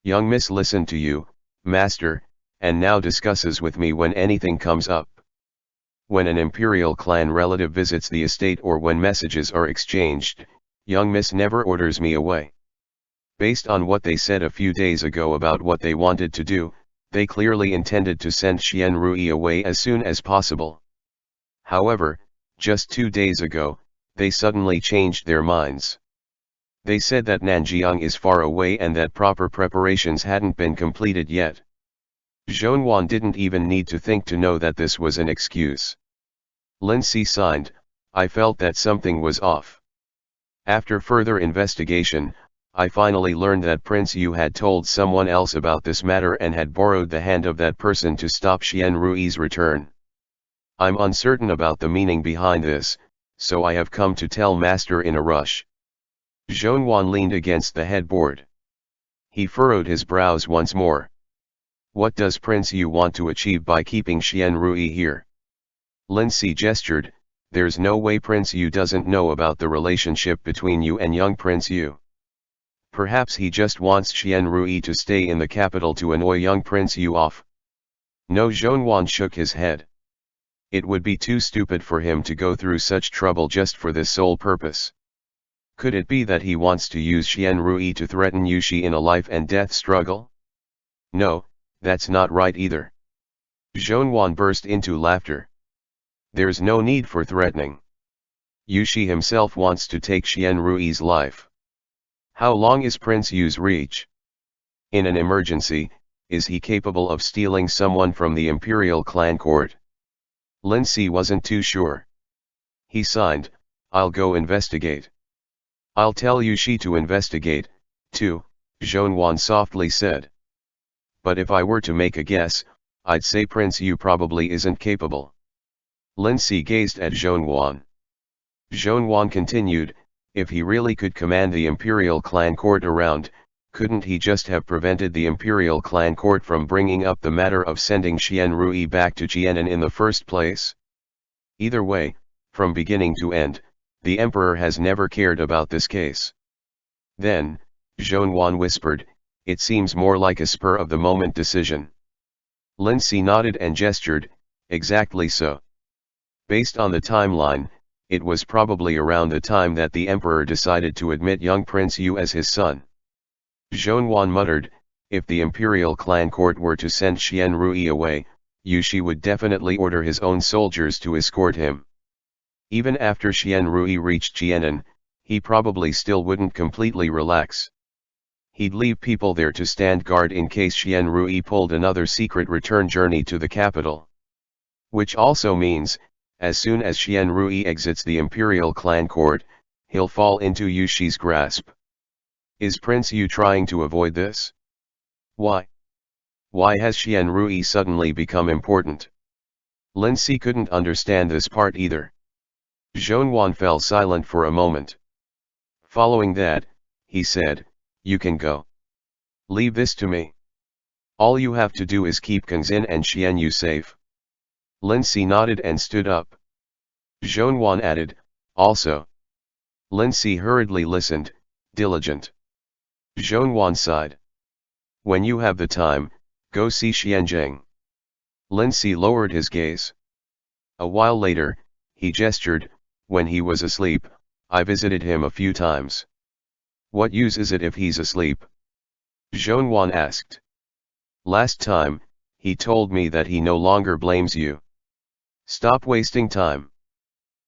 Young miss listened to you, master, and now discusses with me when anything comes up. When an imperial clan relative visits the estate or when messages are exchanged, young miss never orders me away. Based on what they said a few days ago about what they wanted to do, they clearly intended to send Xian Rui away as soon as possible. However, just 2 days ago, they suddenly changed their minds. They said that Nanjiang is far away and that proper preparations hadn't been completed yet." Zhongyuan didn't even need to think to know that this was an excuse. Lin Si signed, "I felt that something was off. After further investigation, I finally learned that Prince Yu had told someone else about this matter and had borrowed the hand of that person to stop Xian Rui's return. I'm uncertain about the meaning behind this, so I have come to tell Master in a rush." Zhongyuan leaned against the headboard. He furrowed his brows once more. What does Prince Yu want to achieve by keeping Xian Rui here? Lin Si gestured, "There's no way Prince Yu doesn't know about the relationship between you and young Prince Yu. Perhaps he just wants Xian Rui to stay in the capital to annoy young Prince Yu off." No, Zhongyuan shook his head. It would be too stupid for him to go through such trouble just for this sole purpose. Could it be that he wants to use Xian Rui to threaten Yushi in a life and death struggle? No, that's not right either. Zhongyuan burst into laughter. There's no need for threatening. Yushi himself wants to take Xian Rui's life. How long is Prince Yu's reach? In an emergency, is he capable of stealing someone from the imperial clan court? Lin Si wasn't too sure. He signed, "I'll go investigate." "I'll tell Yushi to investigate, too," Zhongyuan softly said. "But if I were to make a guess, I'd say Prince Yu probably isn't capable." Lin Si gazed at Zhongyuan. Zhongyuan continued, "If he really could command the imperial clan court around, couldn't he just have prevented the imperial clan court from bringing up the matter of sending Xian Rui back to Jianan in the first place? Either way, from beginning to end, the emperor has never cared about this case." Then, Zhongyuan whispered, "It seems more like a spur-of-the-moment decision." Lin Si nodded and gestured, "Exactly so. Based on the timeline, it was probably around the time that the emperor decided to admit young Prince Yu as his son." Zhongyuan muttered, "If the imperial clan court were to send Xian Rui away, Yushi would definitely order his own soldiers to escort him. Even after Xian Rui reached Jianan, he probably still wouldn't completely relax. He'd leave people there to stand guard in case Xian Rui pulled another secret return journey to the capital. Which also means, as soon as Xian Rui exits the imperial clan court, he'll fall into Yushi's grasp. Is Prince Yu trying to avoid this? Why? Why has Xian Rui suddenly become important?" Lin Si couldn't understand this part either. Zhongyuan fell silent for a moment. Following that, he said, "You can go. Leave this to me. All you have to do is keep Kangxin and Xian Yu safe." Lin Si nodded and stood up. Zhongyuan added, "Also." Lin Si hurriedly listened, diligent. Zhongyuan sighed. "When you have the time, go see Xianzheng." Lin Si lowered his gaze. A while later, he gestured, "When he was asleep, I visited him a few times." "What use is it if he's asleep?" Zhongyuan asked. "Last time, he told me that he no longer blames you. Stop wasting time.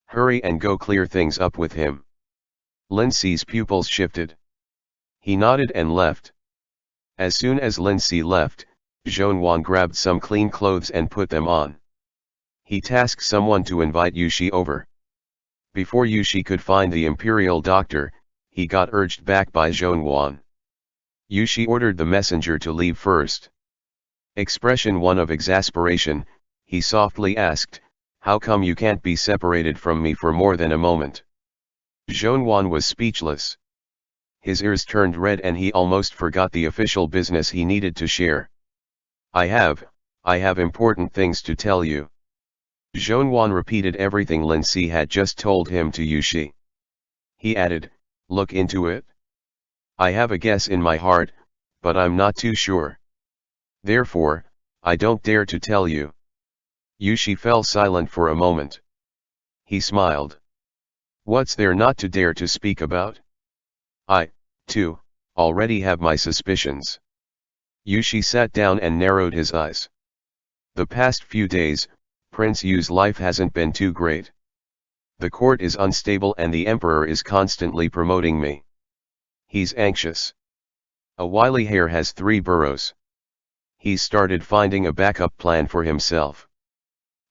Hurry and go clear things up with him." Lin Si's pupils shifted. He nodded and left. As soon as Lin Si left, Zhonwan grabbed some clean clothes and put them on. He tasked someone to invite Yushi over. Before Yushi could find the imperial doctor, he got urged back by Zhonwan. Yushi ordered the messenger to leave first. Expression one of exasperation, he softly asked, "How come you can't be separated from me for more than a moment?" Zhonwan was speechless. His ears turned red and he almost forgot the official business he needed to share. I have important things to tell you." Zhonwan repeated everything Lin Si had just told him to Yushi. He added, "Look into it. I have a guess in my heart, but I'm not too sure. Therefore, I don't dare to tell you." Yushi fell silent for a moment. He smiled. "What's there not to dare to speak about? I, too, already have my suspicions." Yushi sat down and narrowed his eyes. "The past few days, Prince Yu's life hasn't been too great. The court is unstable and the emperor is constantly promoting me. He's anxious. A wily hare has 3 burrows. He's started finding a backup plan for himself."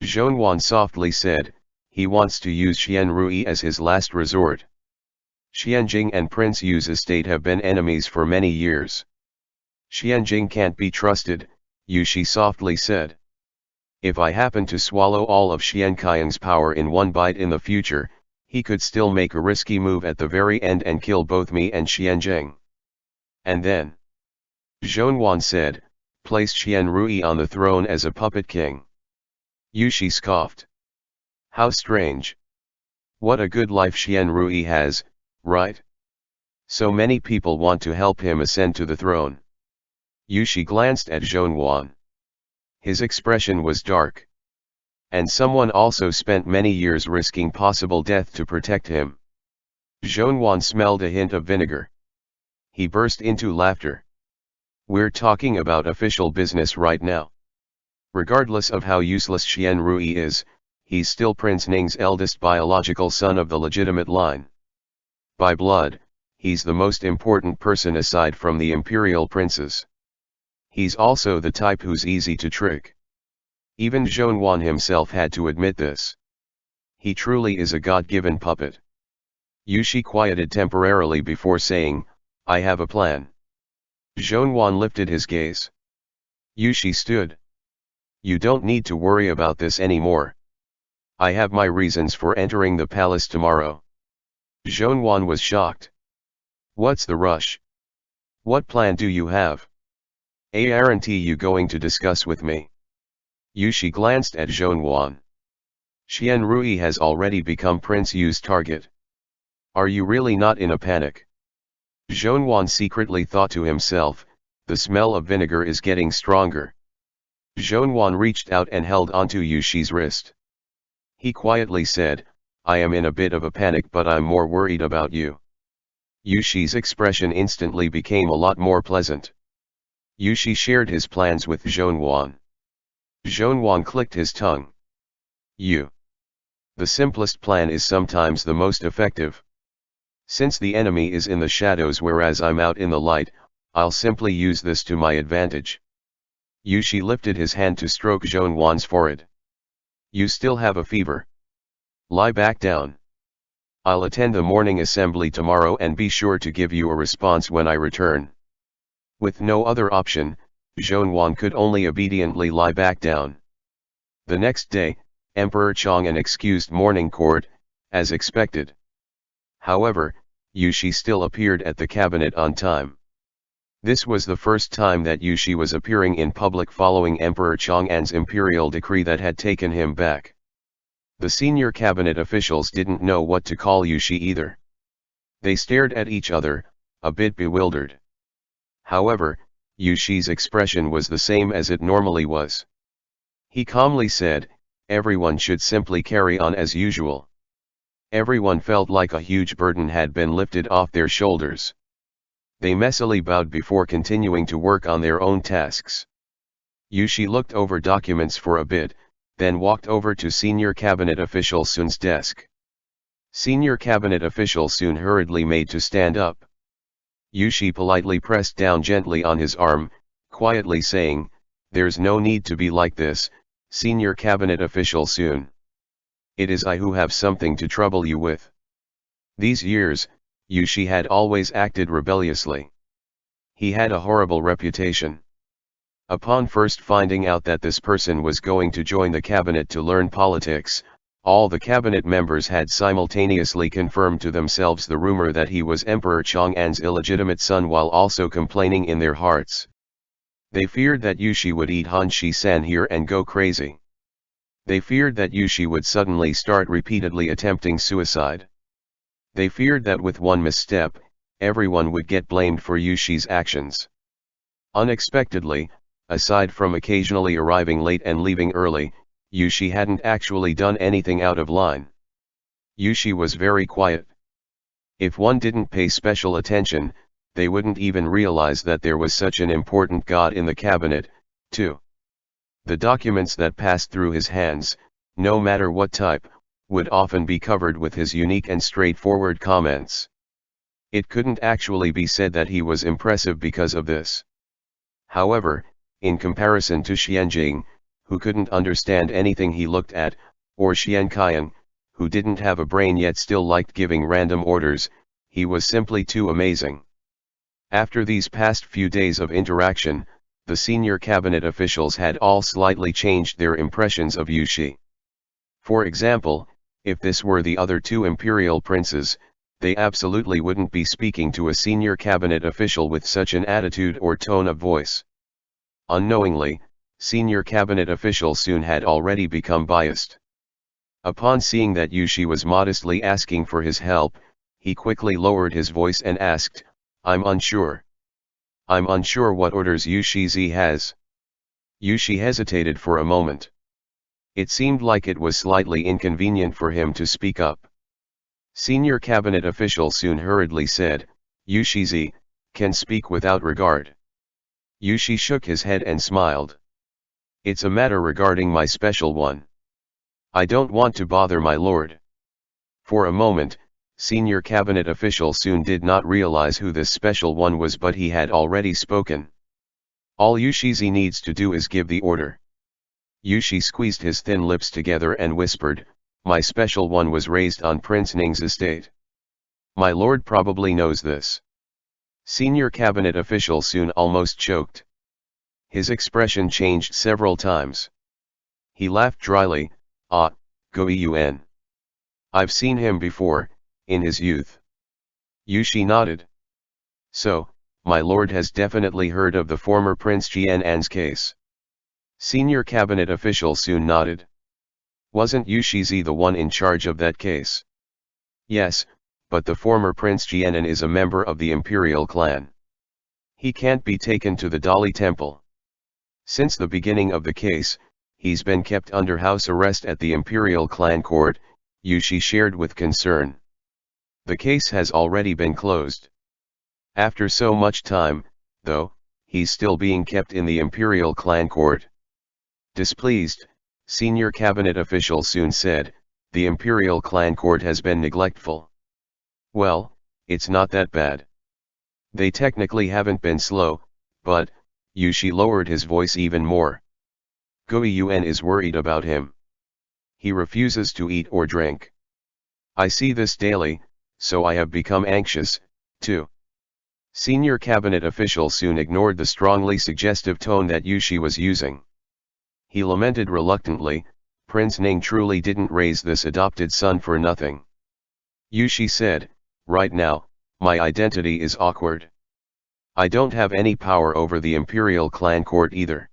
Zhonwan softly said, "He wants to use Xian Rui as his last resort. Xianjing and Prince Yu's estate have been enemies for many years." "Xianjing can't be trusted," Yushi softly said. "If I happen to swallow all of Xianqiang's power in one bite in the future, he could still make a risky move at the very end and kill both me and Xianjing. And then," Zhonwan said, "place Xian Rui on the throne as a puppet king." Yushi scoffed. "How strange. What a good life Xian Rui has, right? So many people want to help him ascend to the throne." Yushi glanced at Zhonwan. His expression was dark. "And someone also spent many years risking possible death to protect him." Zhonwan smelled a hint of vinegar. He burst into laughter. "We're talking about official business right now. Regardless of how useless Xian Rui is, he's still Prince Ning's eldest biological son of the legitimate line. By blood, he's the most important person aside from the imperial princes. He's also the type who's easy to trick. Even Zhonwan himself had to admit this. He truly is a god-given puppet." Yushi quieted temporarily before saying, "I have a plan." Zhonwan lifted his gaze. Yushi stood. "You don't need to worry about this anymore. I have my reasons for entering the palace tomorrow." Zhonwan was shocked. "What's the rush? What plan do you have? Aren't you going to discuss with me?" Yushi glanced at Zhonwan. "Xian Rui has already become Prince Yu's target. Are you really not in a panic?" Zhonwan secretly thought to himself, "The smell of vinegar is getting stronger." Zhonwan reached out and held onto Yushi's wrist. He quietly said, "I am in a bit of a panic, but I'm more worried about you." Yushi's expression instantly became a lot more pleasant. Yushi shared his plans with Zhonwan. Zhonwan clicked his tongue. The simplest plan is sometimes the most effective. Since the enemy is in the shadows whereas I'm out in the light, I'll simply use this to my advantage." Yushi lifted his hand to stroke Zhonwan's forehead. "You still have a fever. Lie back down. I'll attend the morning assembly tomorrow and be sure to give you a response when I return." With no other option, Zhonwan could only obediently lie back down. The next day, Emperor Chang'an excused morning court, as expected. However, Yushi still appeared at the cabinet on time. This was the first time that Yushi was appearing in public following Emperor Chang'an's imperial decree that had taken him back. The senior cabinet officials didn't know what to call Yushi either. They stared at each other, a bit bewildered. However, Yushi's expression was the same as it normally was. He calmly said, "Everyone should simply carry on as usual." Everyone felt like a huge burden had been lifted off their shoulders. They messily bowed before continuing to work on their own tasks. Yushi looked over documents for a bit, then walked over to Senior Cabinet Official Sun's desk. Senior Cabinet Official Sun hurriedly made to stand up. Yushi politely pressed down gently on his arm, quietly saying, "There's no need to be like this, senior cabinet official Soon. It is I who have something to trouble you with." These years, Yushi had always acted rebelliously. He had a horrible reputation. Upon first finding out that this person was going to join the cabinet to learn politics, all the cabinet members had simultaneously confirmed to themselves the rumor that he was Emperor Chang'an's illegitimate son, while also complaining in their hearts. They feared that Yushi would eat Han Shi-san here and go crazy. They feared that Yushi would suddenly start repeatedly attempting suicide. They feared that with one misstep, everyone would get blamed for Yushi's actions. Unexpectedly, aside from occasionally arriving late and leaving early, Yushi hadn't actually done anything out of line. Yushi was very quiet. If one didn't pay special attention, they wouldn't even realize that there was such an important god in the cabinet, too. The documents that passed through his hands, no matter what type, would often be covered with his unique and straightforward comments. It couldn't actually be said that he was impressive because of this. However, in comparison to Xianjing, who couldn't understand anything he looked at, or Xianqian, who didn't have a brain yet still liked giving random orders, he was simply too amazing. After these past few days of interaction, the senior cabinet officials had all slightly changed their impressions of Yushi. For example, if this were the other two imperial princes, they absolutely wouldn't be speaking to a senior cabinet official with such an attitude or tone of voice. Unknowingly, senior cabinet official Soon had already become biased. Upon seeing that Yushi was modestly asking for his help, he quickly lowered his voice and asked, "I'm unsure. I'm unsure what orders Yushi has." Yushi hesitated for a moment. It seemed like it was slightly inconvenient for him to speak up. Senior cabinet official Soon hurriedly said, "Yushi can speak without regard." Yushi shook his head and smiled. "It's a matter regarding my special one. I don't want to bother my lord." For a moment, senior cabinet official Soon did not realize who this special one was, but he had already spoken. All Yushi needs to do is give the order. Yushi squeezed his thin lips together and whispered, "My special one was raised on Prince Ning's estate. My lord probably knows this." Senior cabinet official Soon almost choked. His expression changed several times. He laughed dryly, "Ah, Goyun. I've seen him before, in his youth." Yushi nodded. "So, my lord has definitely heard of the former Prince Jian'an's case." Senior cabinet official Soon nodded. "Wasn't Yushi the one in charge of that case?" "Yes, but the former Prince Jian'an is a member of the imperial clan. He can't be taken to the Dali temple. Since the beginning of the case, he's been kept under house arrest at the imperial clan court," Yushi shared with concern. "The case has already been closed. After so much time, though, he's still being kept in the imperial clan court." Displeased, senior cabinet official Soon said, "The imperial clan court has been neglectful." "Well, it's not that bad. They technically haven't been slow, but," Yushi lowered his voice even more, "Goyun is worried about him. He refuses to eat or drink. I see this daily, so I have become anxious, too." Senior cabinet official Soon ignored the strongly suggestive tone that Yushi was using. He lamented reluctantly, "Prince Ning truly didn't raise this adopted son for nothing." Yushi said, "Right now, my identity is awkward. I don't have any power over the imperial clan court either.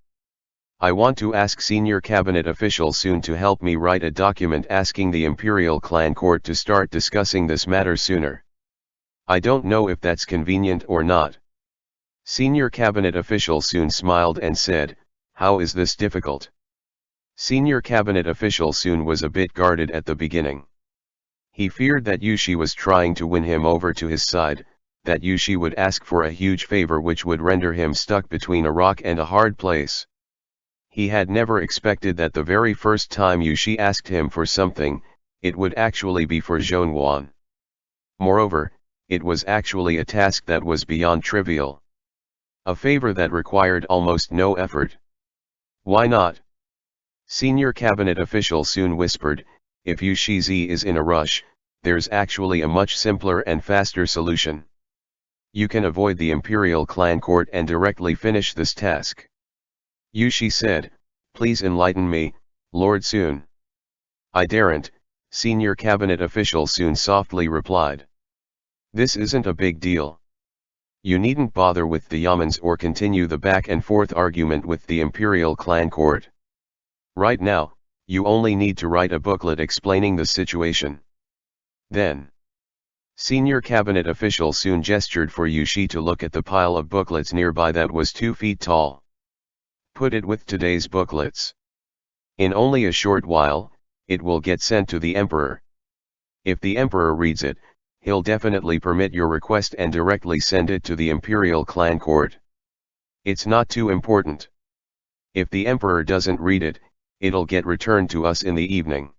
I want to ask senior cabinet official Soon to help me write a document asking the imperial clan court to start discussing this matter sooner. I don't know if that's convenient or not." Senior cabinet official Soon smiled and said, "How is this difficult?" Senior cabinet official Soon was a bit guarded at the beginning. He feared that Yushi was trying to win him over to his side, that Yushi would ask for a huge favor which would render him stuck between a rock and a hard place. He had never expected that the very first time Yushi asked him for something, it would actually be for Zhongwan. Moreover, it was actually a task that was beyond trivial. A favor that required almost no effort. Why not? Senior cabinet official soon whispered, if Yu Shizi is in a rush, there's actually a much simpler and faster solution. You can avoid the imperial clan court and directly finish this task. Yu Shi said, please enlighten me, Lord Sun. I daren't, senior cabinet official Sun softly replied. This isn't a big deal. You needn't bother with the yamens or continue the back and forth argument with the imperial clan court. Right now, you only need to write a booklet explaining the situation. Then, senior cabinet official soon gestured for Yu Shi to look at the pile of booklets nearby that was 2 feet tall. Put it with today's booklets. In only a short while, it will get sent to the emperor. If the emperor reads it, he'll definitely permit your request and directly send it to the imperial clan court. It's not too important. If the emperor doesn't read it, it'll get returned to us in the evening.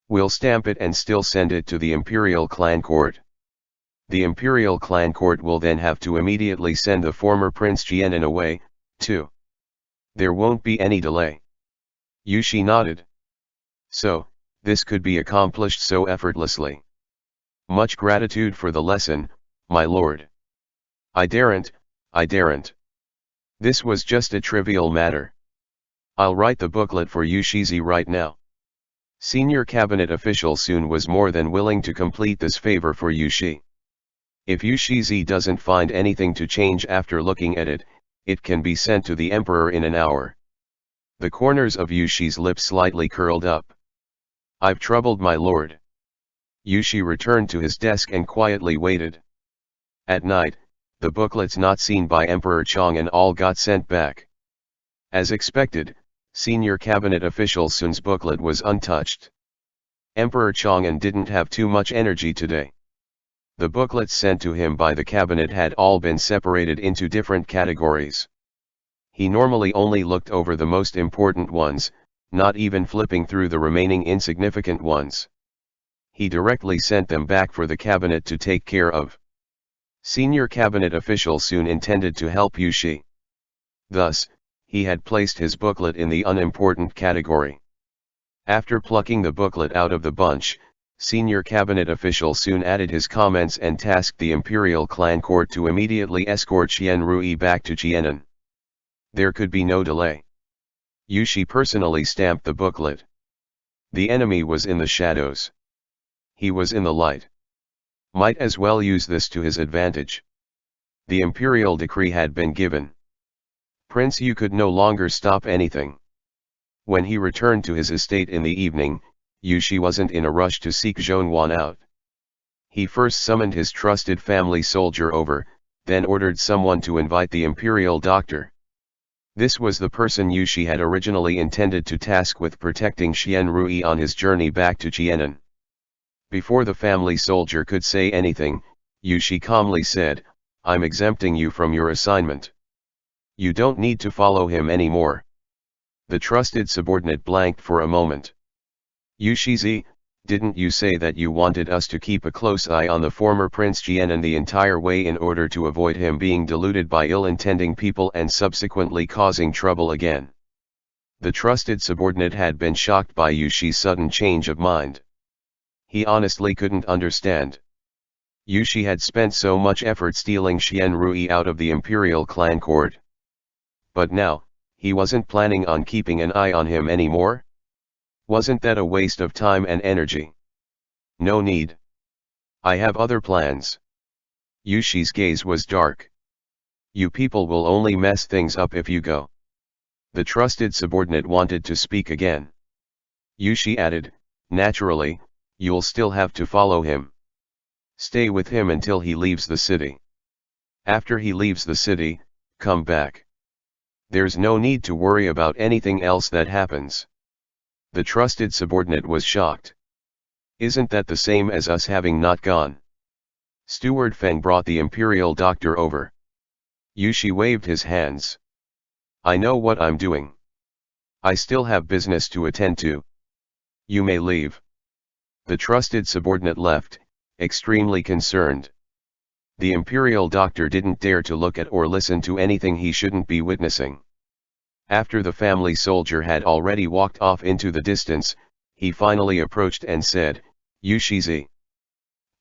We'll stamp it and still send it to the imperial clan court. The imperial clan court will then have to immediately send the former Prince Jianan away, too. There won't be any delay. Yu Shi nodded. So, this could be accomplished so effortlessly. Much gratitude for the lesson, my lord. I daren't. This was just a trivial matter. I'll write the booklet for Yu Shizi right now. Senior cabinet official Sun was more than willing to complete this favor for Yu Shi. If Yu Shizi doesn't find anything to change after looking at it, it can be sent to the emperor in an hour. The corners of Yu Shi's lips slightly curled up. I've troubled my lord. Yu Shi returned to his desk and quietly waited. At night, the booklets not seen by Emperor Chang'an all got sent back. As expected, senior cabinet official Sun's booklet was untouched. Emperor Chang'an didn't have too much energy today. The booklets sent to him by the cabinet had all been separated into different categories. He normally only looked over the most important ones, not even flipping through the remaining insignificant ones. He directly sent them back for the cabinet to take care of. Senior cabinet official Sun intended to help Yu Shi. Thus, he had placed his booklet in the unimportant category. After plucking the booklet out of the bunch, senior cabinet official Sun added his comments and tasked the imperial clan court to immediately escort Qian Rui back to Jianan. There could be no delay. Yu Shi personally stamped the booklet. The enemy was in the shadows. He was in the light. Might as well use this to his advantage. The imperial decree had been given. Prince Yu could no longer stop anything. When he returned to his estate in the evening, Yu Shi wasn't in a rush to seek Zhongwan out. He first summoned his trusted family soldier over, then ordered someone to invite the imperial doctor. This was the person Yu Shi had originally intended to task with protecting Qian Rui on his journey back to Jianan. Before the family soldier could say anything, Yu Shi calmly said, I'm exempting you from your assignment. You don't need to follow him anymore. The trusted subordinate blanked for a moment. Yu Shizi, didn't you say that you wanted us to keep a close eye on the former Prince Jianan the entire way in order to avoid him being deluded by ill-intending people and subsequently causing trouble again? The trusted subordinate had been shocked by Yu Shi's sudden change of mind. He honestly couldn't understand. Yu Shi had spent so much effort stealing Qian Rui out of the imperial clan court. But now, he wasn't planning on keeping an eye on him anymore? Wasn't that a waste of time and energy? No need. I have other plans. Yu Shi's gaze was dark. You people will only mess things up if you go. The trusted subordinate wanted to speak again. Yu Shi added, naturally, you'll still have to follow him. Stay with him until he leaves the city. After he leaves the city, come back. There's no need to worry about anything else that happens. The trusted subordinate was shocked. Isn't that the same as us having not gone? Steward Feng brought the imperial doctor over. Yu Shi waved his hands. I know what I'm doing. I still have business to attend to. You may leave. The trusted subordinate left, extremely concerned. The imperial doctor didn't dare to look at or listen to anything he shouldn't be witnessing. After the family soldier had already walked off into the distance, he finally approached and said, "Yushizi.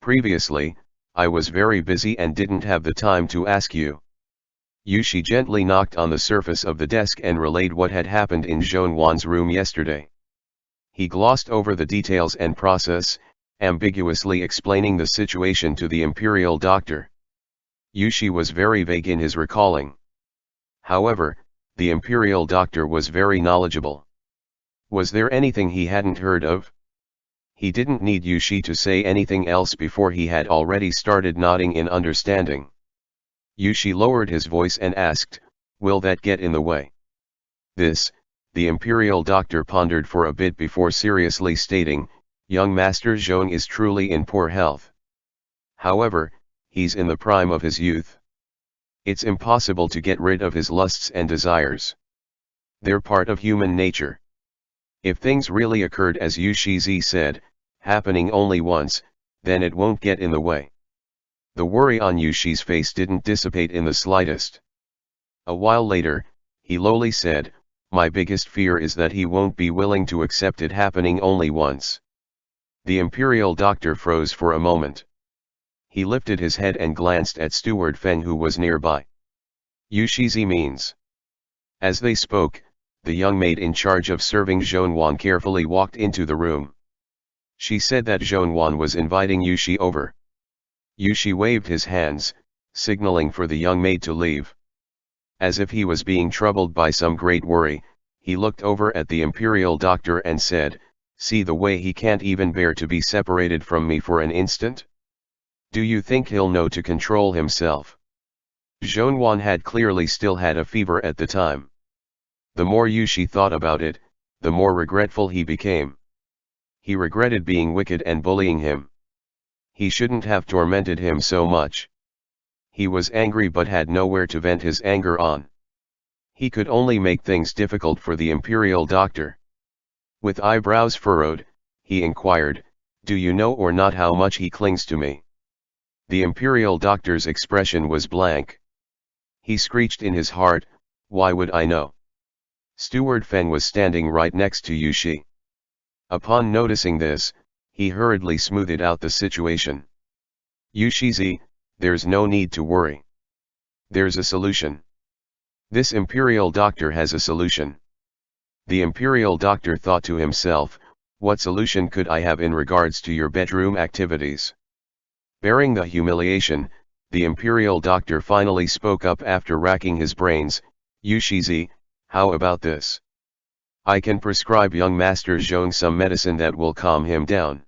Previously, I was very busy and didn't have the time to ask you." Yushi gently knocked on the surface of the desk and relayed what had happened in Zhonwan's room yesterday. He glossed over the details and process, ambiguously explaining the situation to the imperial doctor. Yushi was very vague in his recalling. However, the imperial doctor was very knowledgeable. Was there anything he hadn't heard of? He didn't need Yushi to say anything else before he had already started nodding in understanding. Yushi lowered his voice and asked, "Will that get in the way?" This, the imperial doctor pondered for a bit before seriously stating, "Young Master Zhong is truly in poor health. However, he's in the prime of his youth. It's impossible to get rid of his lusts and desires. They're part of human nature. If things really occurred as Yushizi said, happening only once, then it won't get in the way." The worry on Yushi's face didn't dissipate in the slightest. A while later, he lowly said, "My biggest fear is that he won't be willing to accept it happening only once." The imperial doctor froze for a moment. He lifted his head and glanced at Steward Feng, who was nearby. "Yushizi means." As they spoke, the young maid in charge of serving Zhonwan carefully walked into the room. She said that Zhonwan was inviting Yushi over. Yushi waved his hands, signaling for the young maid to leave. As if he was being troubled by some great worry, he looked over at the imperial doctor and said, "See the way he can't even bear to be separated from me for an instant? Do you think he'll know to control himself?" Zhonwan had clearly still had a fever at the time. The more Yushi thought about it, the more regretful he became. He regretted being wicked and bullying him. He shouldn't have tormented him so much. He was angry but had nowhere to vent his anger on. He could only make things difficult for the imperial doctor. With eyebrows furrowed, he inquired, "Do you know or not how much he clings to me?" The imperial doctor's expression was blank. He screeched in his heart, "Why would I know?" Steward Feng was standing right next to Yushi. Upon noticing this, he hurriedly smoothed out the situation. "Yushizi, there's no need to worry. There's a solution. This imperial doctor has a solution." The imperial doctor thought to himself, "What solution could I have in regards to your bedroom activities?" Bearing the humiliation, the imperial doctor finally spoke up after racking his brains, "Yushizi, how about this? I can prescribe young Master Zhong some medicine that will calm him down."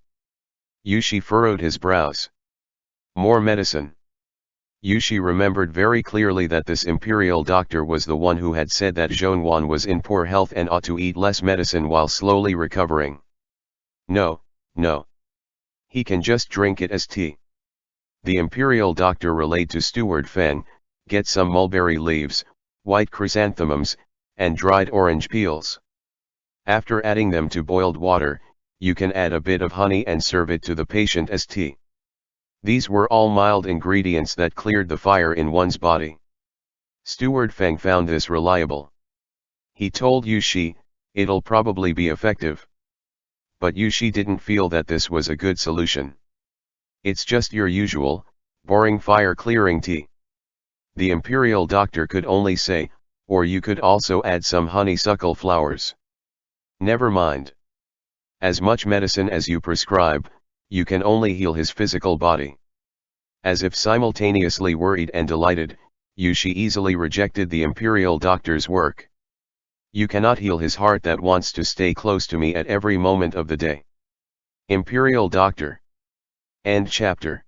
Yushi furrowed his brows. More medicine. Yushi remembered very clearly that this imperial doctor was the one who had said that Zhonwan was in poor health and ought to eat less medicine while slowly recovering. No, no. He can just drink it as tea. The imperial doctor relayed to Steward Feng, "Get some mulberry leaves, white chrysanthemums, and dried orange peels. After adding them to boiled water, you can add a bit of honey and serve it to the patient as tea." These were all mild ingredients that cleared the fire in one's body. Steward Feng found this reliable. He told Yushi, "It'll probably be effective." But Yushi didn't feel that this was a good solution. "It's just your usual, boring fire-clearing tea." The imperial doctor could only say, "Or you could also add some honeysuckle flowers." "Never mind. As much medicine as you prescribe, you can only heal his physical body." As if simultaneously worried and delighted, Yushi easily rejected the imperial doctor's work. "You cannot heal his heart that wants to stay close to me at every moment of the day." Imperial Doctor. End chapter.